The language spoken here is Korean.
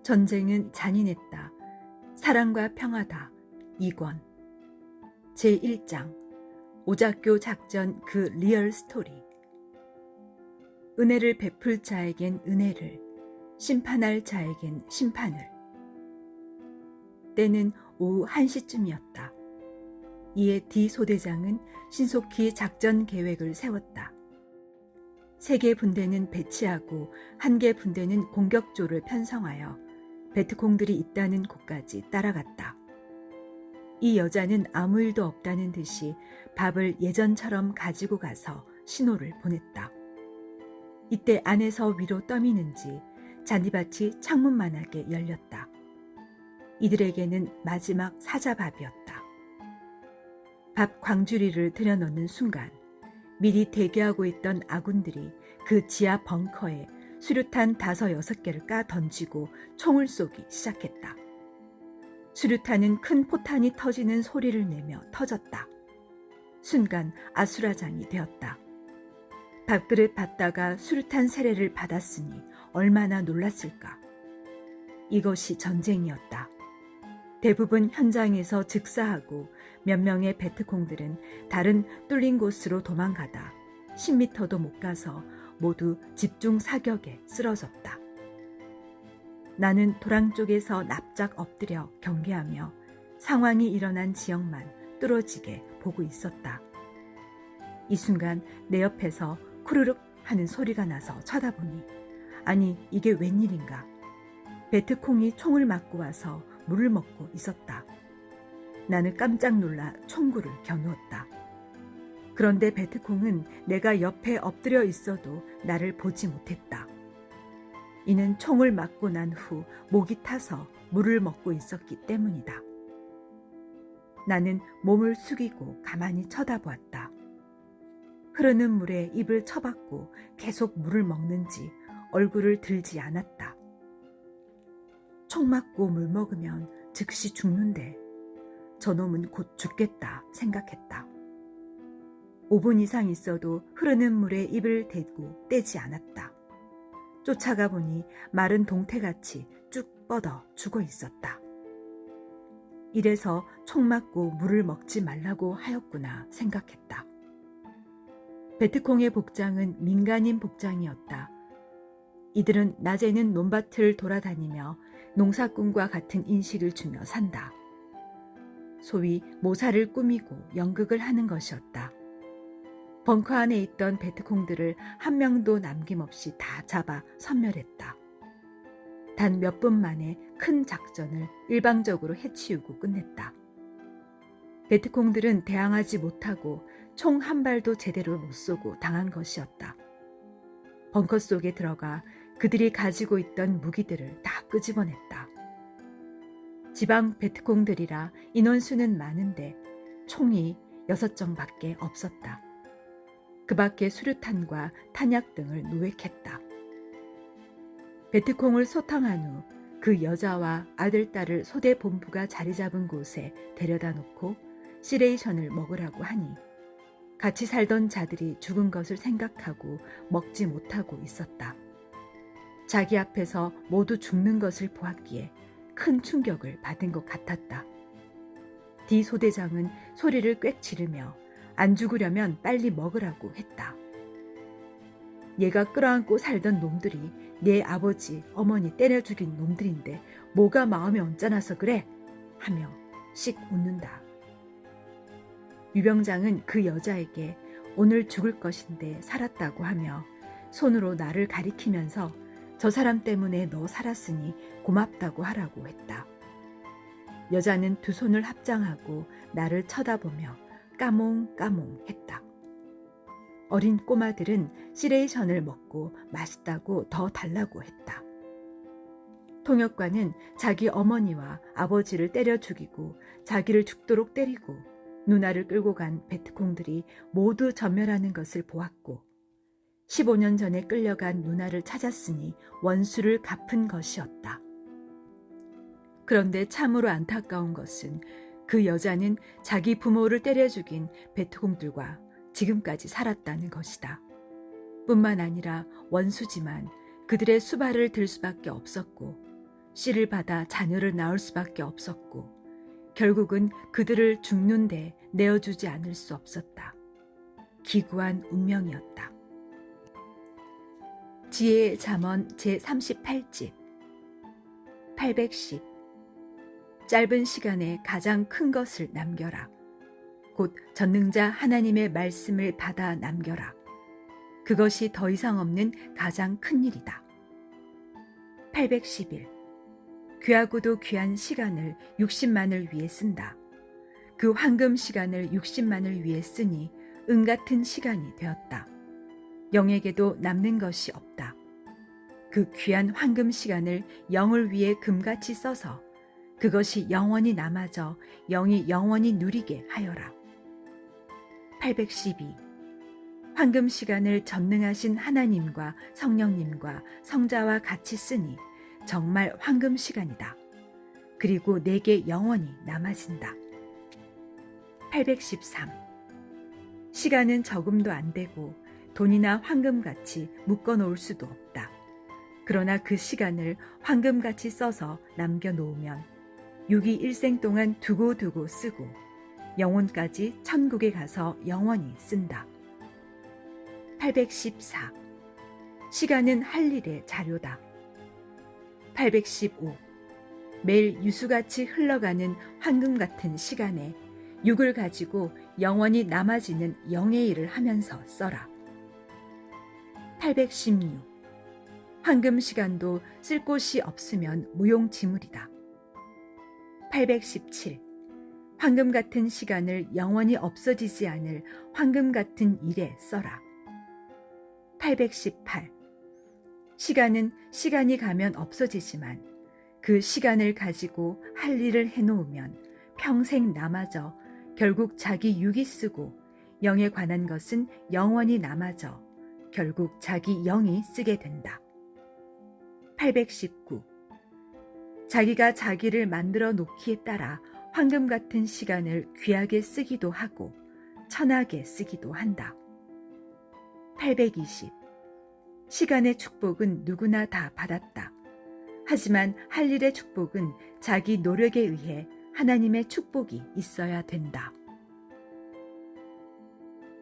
전쟁은 잔인했다. 사랑과 평화다. 2권 제1장 오작교 작전 그 리얼 스토리. 은혜를 베풀 자에겐 은혜를, 심판할 자에겐 심판을. 때는 오후 1시쯤이었다. 이에 D 소대장은 신속히 작전 계획을 세웠다. 3개 분대는 배치하고 1개 분대는 공격조를 편성하여 베트콩들이 있다는 곳까지 따라갔다. 이 여자는 아무 일도 없다는 듯이 밥을 예전처럼 가지고 가서 신호를 보냈다. 이때 안에서 위로 떠미는지 잔디밭이 창문만하게 열렸다. 이들에게는 마지막 사자밥이었다. 밥 광주리를 들여놓는 순간 미리 대기하고 있던 아군들이 그 지하 벙커에 수류탄 5, 6개를 까 던지고 총을 쏘기 시작했다. 수류탄은 큰 포탄이 터지는 소리를 내며 터졌다. 순간 아수라장이 되었다. 밥그릇 받다가 수류탄 세례를 받았으니 얼마나 놀랐을까. 이것이 전쟁이었다. 대부분 현장에서 즉사하고 몇 명의 베트콩들은 다른 뚫린 곳으로 도망가다 10m도 못 가서 모두 집중 사격에 쓰러졌다. 나는 도랑 쪽에서 납작 엎드려 경계하며 상황이 일어난 지역만 뚫어지게 보고 있었다. 이 순간 내 옆에서 쿠르륵 하는 소리가 나서 쳐다보니 아니 이게 웬일인가. 베트콩이 총을 맞고 와서 물을 먹고 있었다. 나는 깜짝 놀라 총구를 겨누었다. 그런데 베트콩은 내가 옆에 엎드려 있어도 나를 보지 못했다. 이는 총을 맞고 난 후 목이 타서 물을 먹고 있었기 때문이다. 나는 몸을 숙이고 가만히 쳐다보았다. 흐르는 물에 입을 쳐박고 계속 물을 먹는지 얼굴을 들지 않았다. 총 맞고 물 먹으면 즉시 죽는데 저놈은 곧 죽겠다 생각했다. 5분 이상 있어도 흐르는 물에 입을 대고 떼지 않았다. 쫓아가 보니 마른 동태같이 쭉 뻗어 죽어 있었다. 이래서 총 맞고 물을 먹지 말라고 하였구나 생각했다. 베트콩의 복장은 민간인 복장이었다. 이들은 낮에는 논밭을 돌아다니며 농사꾼과 같은 인식을 주며 산다. 소위 모사를 꾸미고 연극을 하는 것이었다. 벙커 안에 있던 베트콩들을 한 명도 남김없이 다 잡아 섬멸했다. 단 몇 분 만에 큰 작전을 일방적으로 해치우고 끝냈다. 베트콩들은 대항하지 못하고 총 한 발도 제대로 못 쏘고 당한 것이었다. 벙커 속에 들어가 그들이 가지고 있던 무기들을 다 끄집어냈다. 지방 베트콩들이라 인원수는 많은데 총이 6정밖에 없었다. 그 밖에 수류탄과 탄약 등을 노획했다. 베트콩을 소탕한 후 그 여자와 아들, 딸을 소대 본부가 자리 잡은 곳에 데려다 놓고 시레이션을 먹으라고 하니 같이 살던 자들이 죽은 것을 생각하고 먹지 못하고 있었다. 자기 앞에서 모두 죽는 것을 보았기에 큰 충격을 받은 것 같았다. D 소대장은 소리를 꽥 지르며 안 죽으려면 빨리 먹으라고 했다. 얘가 끌어안고 살던 놈들이 내 아버지, 어머니 때려 죽인 놈들인데 뭐가 마음이 언짢아서 그래? 하며 씩 웃는다. 유병장은 그 여자에게 오늘 죽을 것인데 살았다고 하며 손으로 나를 가리키면서 저 사람 때문에 너 살았으니 고맙다고 하라고 했다. 여자는 두 손을 합장하고 나를 쳐다보며 까몽까몽 했다. 어린 꼬마들은 시레이션을 먹고 맛있다고 더 달라고 했다. 통역관은 자기 어머니와 아버지를 때려 죽이고 자기를 죽도록 때리고 누나를 끌고 간 베트콩들이 모두 전멸하는 것을 보았고 15년 전에 끌려간 누나를 찾았으니 원수를 갚은 것이었다. 그런데 참으로 안타까운 것은 그 여자는 자기 부모를 때려 죽인 베트콩들과 지금까지 살았다는 것이다. 뿐만 아니라 원수지만 그들의 수발을 들 수밖에 없었고 씨를 받아 자녀를 낳을 수밖에 없었고 결국은 그들을 죽는데 내어주지 않을 수 없었다. 기구한 운명이었다. 지혜의 잠언 제38집 810 짧은 시간에 가장 큰 것을 남겨라. 곧 전능자 하나님의 말씀을 받아 남겨라. 그것이 더 이상 없는 가장 큰 일이다. 811 귀하고도 귀한 시간을 60만을 위해 쓴다. 그 황금 시간을 60만을 위해 쓰니 은같은 시간이 되었다. 영에게도 남는 것이 없다. 그 귀한 황금 시간을 영을 위해 금같이 써서 그것이 영원히 남아져 영이 영원히 누리게 하여라. 812 황금 시간을 전능하신 하나님과 성령님과 성자와 같이 쓰니 정말 황금 시간이다. 그리고 내게 영원히 남아진다. 813 시간은 저금도 안 되고 돈이나 황금같이 묶어놓을 수도 없다. 그러나 그 시간을 황금같이 써서 남겨놓으면 육이 일생 동안 두고두고 쓰고 영혼까지 천국에 가서 영원히 쓴다. 814 시간은 할 일의 자료다. 815 매일 유수같이 흘러가는 황금 같은 시간에 육을 가지고 영원히 남아지는 영의 일을 하면서 써라. 816 황금 시간도 쓸 곳이 없으면 무용지물이다. 817 황금 같은 시간을 영원히 없어지지 않을 황금 같은 일에 써라. 818 시간은 시간이 가면 없어지지만 그 시간을 가지고 할 일을 해놓으면 평생 남아져 결국 자기 육이 쓰고 영에 관한 것은 영원히 남아져 결국 자기 영이 쓰게 된다. 819 자기가 자기를 만들어 놓기에 따라 황금 같은 시간을 귀하게 쓰기도 하고 천하게 쓰기도 한다. 820 시간의 축복은 누구나 다 받았다. 하지만 할 일의 축복은 자기 노력에 의해 하나님의 축복이 있어야 된다.